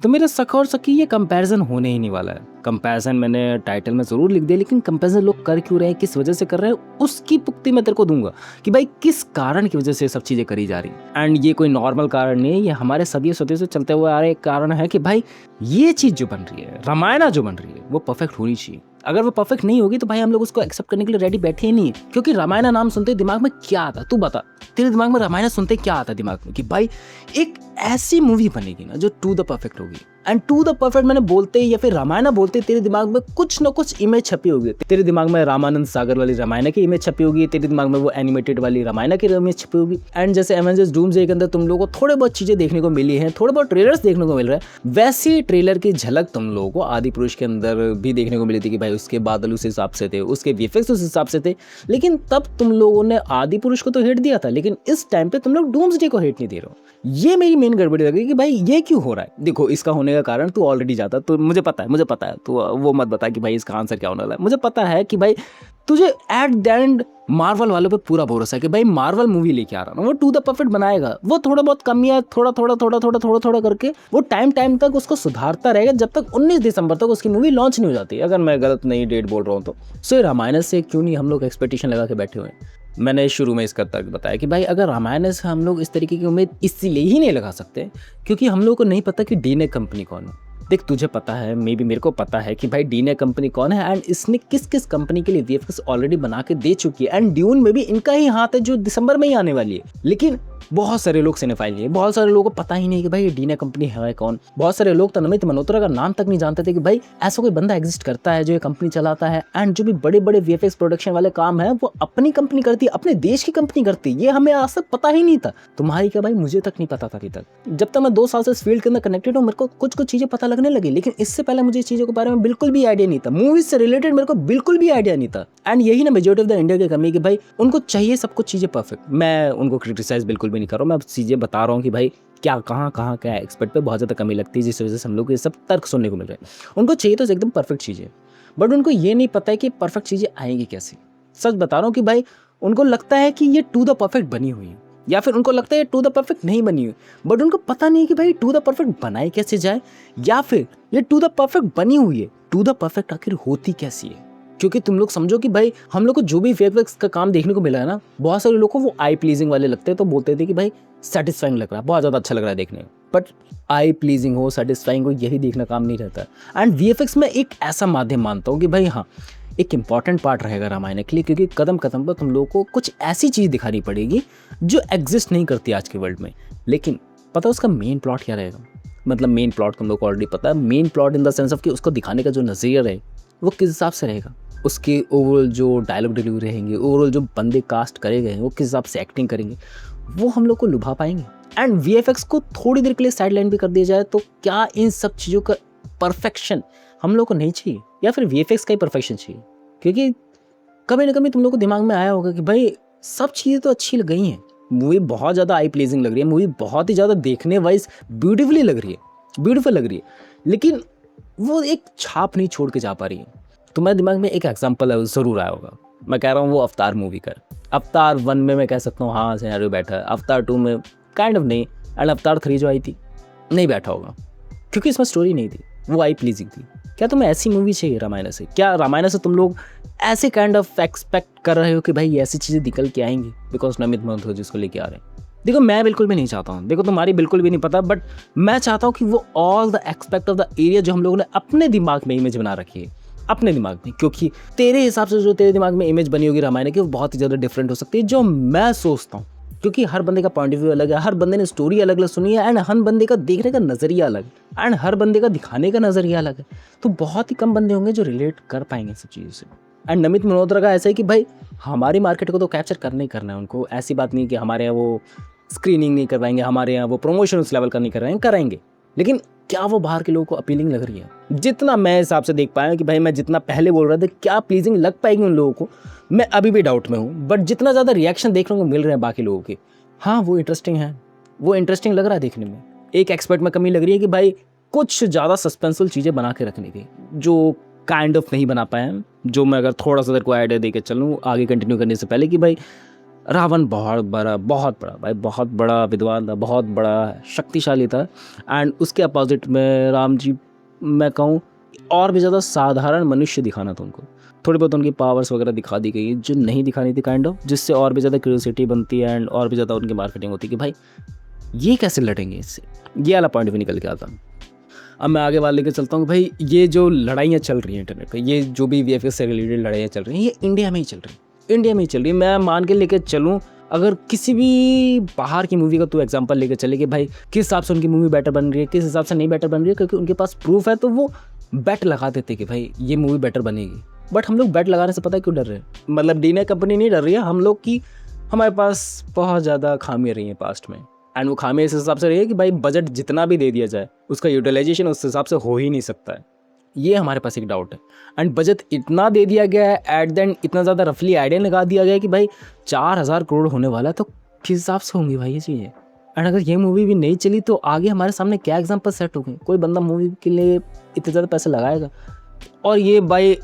तो मेरा सखा और सखी ये कंपैरिजन होने ही नहीं वाला है। कंपैरिजन मैंने टाइटल में ज़रूर लिख दिया, लेकिन कंपैरिजन लोग कर क्यों रहे हैं, किस वजह से कर रहे हैं, उसकी पुख्ती मैं तेरे को दूंगा कि भाई किस कारण की वजह से ये सब चीज़ें करी जा रही हैं। एंड ये कोई नॉर्मल कारण नहीं है, ये हमारे सदियों सदियों से चलते हुए आ रहे एक कारण है कि भाई ये चीज़ जो बन रही है, रामायण जो बन रही है, वो परफेक्ट होनी चाहिए। अगर वो परफेक्ट नहीं होगी तो भाई हम लोग उसको एक्सेप्ट करने के लिए रेडी बैठे ही नहीं है। क्योंकि रामायण नाम सुनते दिमाग में क्या आता, तू बता, तेरे दिमाग में रामायण सुनते क्या आता दिमाग में कि भाई एक ऐसी मूवी बनेगी ना जो टू द परफेक्ट होगी। एंड टू द परफेक्ट मैंने बोलते या फिर रामायण बोलते तेरे दिमाग में कुछ ना कुछ इमेज छपी होगी। तेरे दिमाग में रामानंद सागर वाली रामायण की इमेज छपी होगी, तेरे दिमाग में वो एनिमेटेड वाली रामायण की इमेज छपी होगी। एंड जैसे एवेंजर्स डूम्सडे के अंदर तुम लोगों को थोड़े बहुत चीजें देखने को मिली हैं, थोड़े बहुत ट्रेलर्स देखने को मिल रहा है, वैसी ट्रेलर की झलक तुम लोगों को आदि पुरुष के अंदर भी देखने को मिली थी कि भाई उसके बादल उस हिसाब से थे, उसके वीएफएक्स उस हिसाब से थे। लेकिन तब तुम लोगों ने आदि पुरुष को तो हिट दिया था, लेकिन इस टाइम पे तुम लोग डूम्सडे को हिट नहीं दे रहे हो। ये मेरी मेन गड़बड़ी लगी कि भाई ये क्यों हो रहा है। देखो इसका होने का कारण तू ऑलरेडी जाता, तो मुझे पता है तो वो मत बता कि भाई इसका आंसर क्या होने वाला है। मुझे पता है कि भाई तुझे एट द एंड मार्वल वालों पे पूरा भरोसा है कि भाई मार्वल मूवी लेके आ रहा है, वो टू द परफेक्ट बनाएगा। वो थोड़ा बहुत कमियां थोड़ा करके वो टाइम तक उसको सुधारता रहेगा, जब तक 19 दिसंबर तक उसकी मूवी लॉन्च नहीं हो जाती, अगर मैं गलत नहीं डेट बोल रहा हूँ तो। सो रामायण से क्यों नहीं हम लोग एक्सपेक्टेशन लगा के बैठे हुए हैं। मैंने शुरू में इसका तर्क बताया कि भाई अगर रामायण से हम लोग इस तरीके की उम्मीद इसलिए ही नहीं लगा सकते क्योंकि हम लोग को नहीं पता कि डीने कंपनी कौन है। देख तुझे पता है, मे बी मेरे को पता है कि भाई डीने कंपनी कौन है एंड इसने किस किस कंपनी के लिए वीएफएक्स ऑलरेडी बना के दे चुकी है। एंड ड्यून में भी इनका ही हाथ है जो दिसंबर में ही आने वाली है। लेकिन बहुत सारे लोग सिनेफाइल नहीं है, बहुत सारे लोगों को पता ही नहीं कि भाई ये डीने कंपनी है कौन। बहुत सारे लोग तो नमित मल्होत्रा का नाम तक नहीं जानते थे कि भाई ऐसा कोई बंदा एग्जिस्ट करता है जो ये कंपनी चलाता है। एंड जो भी बड़े बड़े वीएफएक्स प्रोडक्शन वाले काम है वो अपनी कंपनी करती है, अपने देश की कंपनी करती है। ये हमें आज तक पता ही नहीं था। तुम्हारी क्या भाई, मुझे तक नहीं पता था अभी तक। जब तक मैं 2 साल से इस फील्ड के अंदर कनेक्टेड हूँ, मेरे को कुछ कुछ चीजें पता लगने लगी, लेकिन इससे पहले मुझे इस चीजों के बारे में बिल्कुल भी आइडिया नहीं था। मूवीज से रिलेटेड मेरे को बिल्कुल भी आइडिया नहीं था। एंड यही ना मेजॉरिटी ऑफ द इंडिया की कमी कि भाई उनको चाहिए सब कुछ चीजें परफेक्ट। मैं उनको क्रिटिसाइज बिल्कुल भी नहीं कर रहा हूँ, मैं चीजें बता रहा हूँ कि भाई क्या कहाँ क्या एक्सपर्ट पे बहुत ज़्यादा कमी लगती है, जिस वजह से हम लोग ये सब तर्क सुनने को मिल रहे हैं। उनको चाहिए तो एकदम परफेक्ट चीज़ें, बट उनको ये नहीं पता है कि परफेक्ट चीज़ें आएंगी कैसे। सच बता रहा हूँ कि भाई उनको लगता है कि ये टू द परफेक्ट बनी हुई है, या फिर उनको लगता है टू द परफेक्ट नहीं बनी हुई, बट उनको पता नहीं कि भाई टू द परफेक्ट बनाई कैसे जाए, या फिर ये टू द परफेक्ट बनी हुई है, टू द परफेक्ट आखिर होती कैसी है। क्योंकि तुम लोग समझो कि भाई हम लोग को जो भी वीएफएक्स का काम देखने को मिला है ना, बहुत सारे लोगों को वो आई प्लीजिंग वाले लगते हैं, तो बोलते थे कि भाई सेटिस्फाइंग लग रहा है, बहुत ज़्यादा अच्छा लग रहा है देखने में। बट आई प्लीजिंग हो, सेटिस्फाइंग हो, यही देखना काम नहीं रहता। एंड वीएफएक्स में एक ऐसा माध्यम मानता हूँ कि भाई हाँ एक इंपॉर्टेंट पार्ट रहेगा रामायण के लिए, क्योंकि कदम कदम पर तुम लोगों को कुछ ऐसी चीज़ दिखानी पड़ेगी जो एग्जिस्ट नहीं करती आज के वर्ल्ड में। लेकिन पता है उसका मेन प्लॉट क्या रहेगा? मतलब मेन प्लॉट तुम लोग को ऑलरेडी पता है। Main plot in the sense of कि उसको दिखाने का जो नज़रिया रहे वो किस हिसाब से रहेगा, उसके ओवरऑल जो डायलॉग डिलीवरी रहेंगे, ओवरऑल जो बंदे कास्ट करे गए हैं वो किस हिसाब से एक्टिंग करेंगे, वो हम लोग को लुभा पाएंगे। एंड वीएफएक्स को थोड़ी देर के लिए साइड लाइन भी कर दिया जाए तो क्या इन सब चीज़ों का परफेक्शन हम लोग को नहीं चाहिए, या फिर वीएफएक्स का ही परफेक्शन चाहिए? क्योंकि कभी ना कभी तुम लोग को दिमाग में आया होगा कि भाई सब चीज़ें तो अच्छी लग गई हैं, मूवी बहुत ज़्यादा आई प्लीजिंग लग रही है, मूवी बहुत ही ज़्यादा देखने वाइज ब्यूटीफुल लग रही है, लेकिन वो एक छाप नहीं छोड़ के जा पा रही है। तुम्हारे दिमाग में एक एग्जांपल है ज़रूर आया होगा, मैं कह रहा हूँ वो अवतार मूवी का। अवतार 1 में मैं कह सकता हूँ हाँ सिनेरियो बैठा है, अवतार 2 में काइंड ऑफ नहीं, एंड अवतार 3 जो आई थी नहीं बैठा होगा क्योंकि इसमें स्टोरी नहीं थी, वो आई प्लीजिंग थी। क्या तुम्हें ऐसी मूवी चाहिए रामायण से? क्या रामायण से तुम लोग ऐसे काइंड ऑफ एक्सपेक्ट कर रहे हो कि भाई ऐसी चीज़ें निकल के आएंगी बिकॉज नमित मल्होत्रा जिसको लेके आ रहे हैं? देखो मैं बिल्कुल भी नहीं चाहता हूँ, देखो तुम्हारी बिल्कुल भी नहीं पता, बट मैं चाहता हूँ कि वो all the expect of the area जो हम लोगों ने अपने दिमाग में इमेज बना रखी है, अपने दिमाग में, क्योंकि तेरे हिसाब से जो तेरे दिमाग में इमेज बनी होगी रामायण की वो बहुत ही ज़्यादा डिफरेंट हो सकती है जो मैं सोचता हूँ, क्योंकि हर बंदे का पॉइंट ऑफ व्यू अलग है, हर बंदे ने स्टोरी अलग अलग सुनी है, एंड हर बंदे का देखने का नज़रिया अलग, एंड हर बंदे का दिखाने का नज़रिया अलग है। तो बहुत ही कम बंदे होंगे जो रिलेट कर पाएंगे सब चीज़ों से। एंड नमित मल्होत्रा का ऐसा है कि भाई हमारी मार्केट को तो कैप्चर करना ही करना है उनको, ऐसी बात नहीं कि हमारे यहाँ वो स्क्रीनिंग नहीं करवाएंगे, हमारे यहाँ वो प्रमोशन उस लेवल का नहीं करवाएंगे, कराएंगे, लेकिन क्या वो बाहर के लोगों को अपीलिंग लग रही है? जितना मैं हिसाब से देख पाया कि भाई मैं जितना पहले बोल रहा था क्या प्लीजिंग लग पाएगी उन लोगों को, मैं अभी भी डाउट में हूँ, बट जितना ज़्यादा रिएक्शन देखने को मिल रहे हैं बाकी लोगों के, हाँ वो इंटरेस्टिंग है, वो इंटरेस्टिंग लग रहा है देखने में। एक एक्सपर्ट में कमी लग रही है कि भाई कुछ ज़्यादा सस्पेंसफुल चीज़ें बना के रखने की जो काइंड ऑफ नहीं बना पाए हैं, जो मैं अगर थोड़ा सा तेरे को आइडिया दे के चलूँ आगे कंटिन्यू करने से पहले कि भाई रावण बहुत बड़ा भाई, बहुत बड़ा विद्वान था, बहुत बड़ा शक्तिशाली था। एंड उसके अपोजिट में राम जी, मैं कहूँ, और भी ज़्यादा साधारण मनुष्य दिखाना था उनको। थोड़ी बहुत उनकी पावर्स वगैरह दिखा दी गई जो नहीं दिखानी थी काइंड ऑफ, जिससे और भी ज़्यादा क्यूरियोसिटी बनती है एंड और भी ज़्यादा उनकी मार्केटिंग होती कि भाई ये कैसे लड़ेंगे इससे। ये वाला पॉइंट भी निकल के आता। अब मैं आगे बात लेकर चलता हूँ कि भाई ये जो लड़ाइयाँ चल रही हैं इंटरनेट पे, ये जो भी वीएफएक्स से रिलेटेड लड़ाइयाँ चल रही हैं, ये इंडिया में ही चल रही हैं, इंडिया में ही चल रही है। मैं मान के लेकर चलूँ, अगर किसी भी बाहर की मूवी का तू एग्जांपल लेकर चले कि भाई किस हिसाब से उनकी मूवी बेटर बन रही है, किस हिसाब से नहीं बेटर बन रही है, क्योंकि उनके पास प्रूफ है तो वो बेट लगा देते कि भाई ये मूवी बेटर बनेगी। बट हम लोग बेट लगाने से पता है क्यों डर रहे हैं? मतलब डीने कंपनी नहीं डर रही है, हम लोग की, हमारे पास बहुत ज़्यादा खामियाँ रही हैं पास्ट में। एंड वो खामी इस हिसाब से रही है कि भाई बजट जितना भी दे दिया जाए उसका यूटिलाइजेशन उस हिसाब से हो ही नहीं सकता है। ये हमारे पास एक डाउट है। एंड बजट इतना दे दिया गया है, एट द एंड इतना ज़्यादा रफली आइडिया लगा दिया गया है कि भाई 4,000 करोड़ होने वाला है, तो किस हिसाब से होंगी भाई ये चीज़ें। एंड अगर ये मूवी भी नहीं चली तो आगे हमारे सामने क्या एग्जाम्पल सेट हो गए? कोई बंदा मूवी के लिए इतने ज़्यादा पैसे लगाएगा? और ये भाई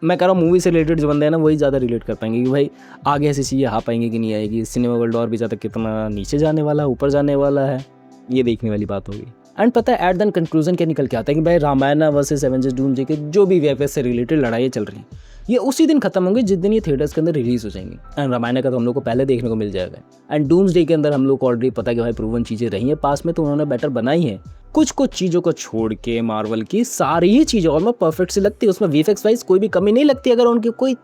मैं कह रहा हूँ मूवी से रिलेटेड जो बंदे हैं ना वही ज़्यादा रिलेट कर पाएंगे कि भाई आगे ऐसी चीज़ें आ पाएंगी कि नहीं आएगी। सिनेमा वर्ल्ड और भी ज़्यादा कितना नीचे जाने वाला है, ऊपर जाने वाला है, ये देखने वाली बात होगी। एंड पता है एट द कंक्लूजन क्या निकल के आता है कि भाई रामायण वर्सेस एवेंजर्स डूम्सडे के जो भी वीएफएक्स से रिलेटेड लड़ाइयाँ चल रही हैं, ये उसी दिन खत्म होंगे जिस दिन ये थिएटर्स के अंदर रिलीज हो जाएंगे। एंड रामायण का तो हम लोग को पहले देखने को मिल जाएगा। एंड डूम्सडे के अंदर हम लोग को ऑलरेडी पता है कि भाई प्रूवन चीज़ें रही हैं पास में, तो उन्होंने बेटर बनाई है। कुछ कुछ चीज़ों को छोड़ के मार्वल की सारी ही चीज़ें ऑलमोस्ट परफेक्ट सी लगती है, उसमें वीएफएक्स वाइज कोई भी कमी नहीं लगती। अगर उनकी कोई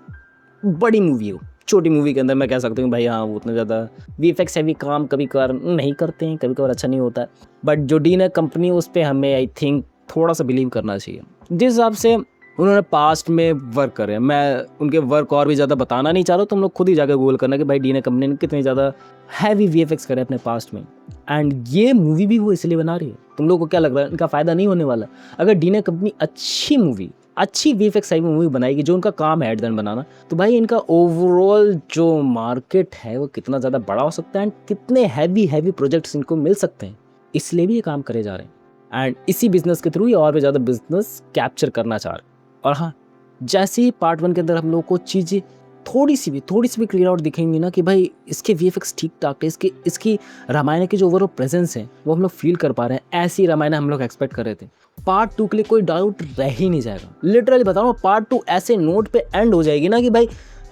बड़ी मूवी हो, छोटी मूवी के अंदर मैं कह सकता हूँ भाई हाँ वो उतना ज़्यादा वीएफएक्स हैवी काम कभी कभार नहीं करते हैं, कभी कभार अच्छा नहीं होता है। बट जो डीन है कंपनी, उस पर हमें आई थिंक थोड़ा सा बिलीव करना चाहिए। जिस हिसाब से उन्होंने पास्ट में वर्क करे, मैं उनके वर्क और भी ज़्यादा बताना नहीं चाह रहा, तुम लोग खुद ही जाकर गूगल करना कि भाई डीन कंपनी ने कितनी ज़्यादा हैवी वीएफएक्स करे अपने पास्ट में। एंड ये मूवी भी वो इसलिए बना रही है। तुम लोग को क्या लग रहा है इनका फ़ायदा नहीं होने वाला? अगर डीन कंपनी अच्छी मूवी, अच्छी वीएफएक्स हैवी मूवी बनाएगी, जो उनका काम है एट द एंड बनाना, तो भाई इनका ओवरऑल जो मार्केट है वो कितना ज़्यादा बड़ा हो सकता है एंड कितने हैवी हैवी प्रोजेक्ट्स इनको मिल सकते हैं। इसलिए भी ये काम करे जा रहे हैं एंड इसी बिजनेस के थ्रू ये और भी ज़्यादा बिजनेस कैप्चर करना चाह रहे हैं। और हाँ, जैसे ही पार्ट 1 के अंदर हम लोग को चीज़ें थोड़ी सी भी क्लियर आउट दिखेंगी ना कि भाई इसके वीएफएक्स ठीक ठाक है, इसकी रामायण की जो ओवरऑल प्रेजेंस है वो हम लोग फील कर पा रहे हैं, ऐसी रामायण हम लोग एक्सपेक्ट कर रहे थे। पार्ट 2 के लिए कोई डाउट रह ही नहीं जाएगा। लिटरली बता रहा हूँ, पार्ट 2 ऐसे नोट पे एंड हो जाएगी ना कि भाई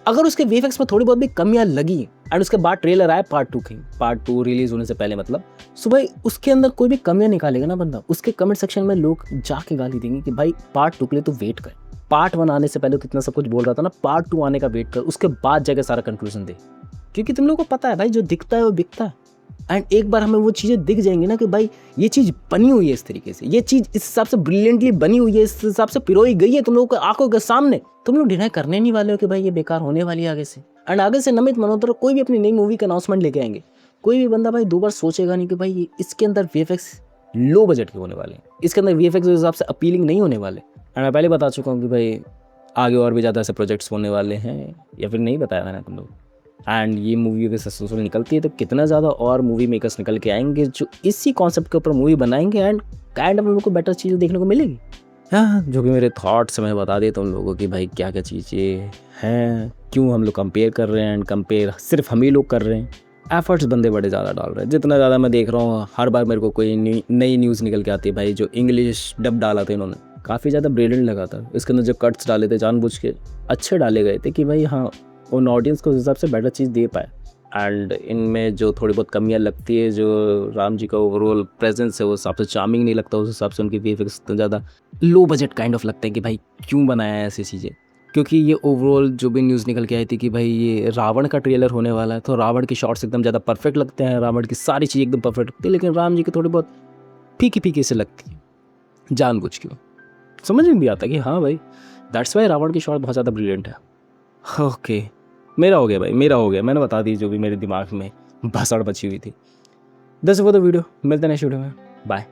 अगर उसके वीएफएक्स में थोड़ी बहुत भी कमियां लगी एंड उसके बाद ट्रेलर आया पार्ट 2 की, पार्ट 2 रिलीज होने से पहले मतलब, सो भाई उसके अंदर कोई भी कमियां निकालेगा ना बंदा, उसके कमेंट सेक्शन में लोग जाके गाली देंगे कि भाई पार्ट 2 के लिए तो वेट कर। पार्ट 1 आने से पहले तो इतना सब कुछ बोल रहा था ना, पार्ट 2 आने का वेट कर, उसके बाद जाके सारा कंक्लूजन दे। क्योंकि तुम लोग को पता है भाई जो दिखता है वो बिकता है। एंड एक बार हमें वो चीज़ें दिख जाएंगी ना कि भाई ये चीज़ बनी हुई है इस तरीके से, ये चीज़ इस हिसाब से ब्रिलियंटली बनी हुई है, इस हिसाब से पिरोई गई है तुम लोगों को आंखों के सामने, तुम लोग डिनाई करने नहीं वाले हो कि भाई ये बेकार होने वाली है आगे से। एंड आगे से नमित मल्होत्रा कोई भी अपनी नई मूवी का अनाउंसमेंट लेके आएंगे, कोई भी बंदा भाई 2 बार सोचेगा नहीं कि भाई इसके अंदर वीएफएक्स लो बजट के होने वाले हैं, इसके अंदर वीएफएक्स उस हिसाब से अपीलिंग नहीं होने वाले। एंड मैं पहले बता चुका हूँ कि भाई आगे और भी ज़्यादा ऐसे प्रोजेक्ट्स होने वाले हैं, या फिर नहीं बताया मैंने तुम लोग। एंड ये मूवी अगर सक्सेसफुल निकलती है तो कितना ज़्यादा और मूवी मेकर्स निकल के आएंगे जो इसी कॉन्सेप्ट के ऊपर मूवी बनाएंगे एंड काइंड ऑफ लोगों को बेटर चीज़ें देखने को मिलेगी। हाँ, जो भी मेरे थॉट्स मैं बता देता हूँ लोगों की भाई क्या क्या चीज़ें हैं, क्यों हम लोग कंपेयर कर रहे हैं एंड कंपेयर सिर्फ हम ही लोग कर रहे हैं। एफर्ट्स बंदे बड़े ज़्यादा डाल रहे हैं, जितना ज़्यादा मैं देख रहा हूँ हर बार मेरे को कोई नई न्यूज़ निकल के आती है। भाई जो इंग्लिश डब डाला था इन्होंने काफ़ी ज़्यादा ब्रिलियंट लगा था, इसके अंदर जो कट्स डाले थे जानबूझ के अच्छे डाले गए थे कि भाई हाँ उन ऑडियंस को उस हिसाब से बेटर चीज़ दे पाए। एंड इनमें जो थोड़ी बहुत कमियां लगती है, जो राम जी का ओवरऑल प्रेजेंस है वो हिसाब से चार्मिंग नहीं लगता, उस हिसाब से उनकी वीएफएक्स इतना ज़्यादा लो बजट काइंड ऑफ लगता है कि भाई क्यों बनाया है ऐसी चीज़ें। क्योंकि ये ओवरऑल जो भी न्यूज़ निकल के आई थी कि भाई ये रावण का ट्रेलर होने वाला है, तो रावण की शॉट्स एकदम ज़्यादा परफेक्ट लगते हैं, रावण की सारी चीज़ एकदम परफेक्ट लगती है, लेकिन राम जी की थोड़ी बहुत फीकी फीकी से लगती है जानबूझ के। समझ में भी आता है कि हाँ भाई दैट्स वाई रावण की शॉट बहुत ज़्यादा ब्रिलियंट है। ओके, मेरा हो गया भाई, मेरा हो गया, मैंने बता दी जो भी मेरे दिमाग में भसड़ बची हुई थी। दस वो तो वीडियो मिलते हैं नेक्स्ट वीडियो में, बाय।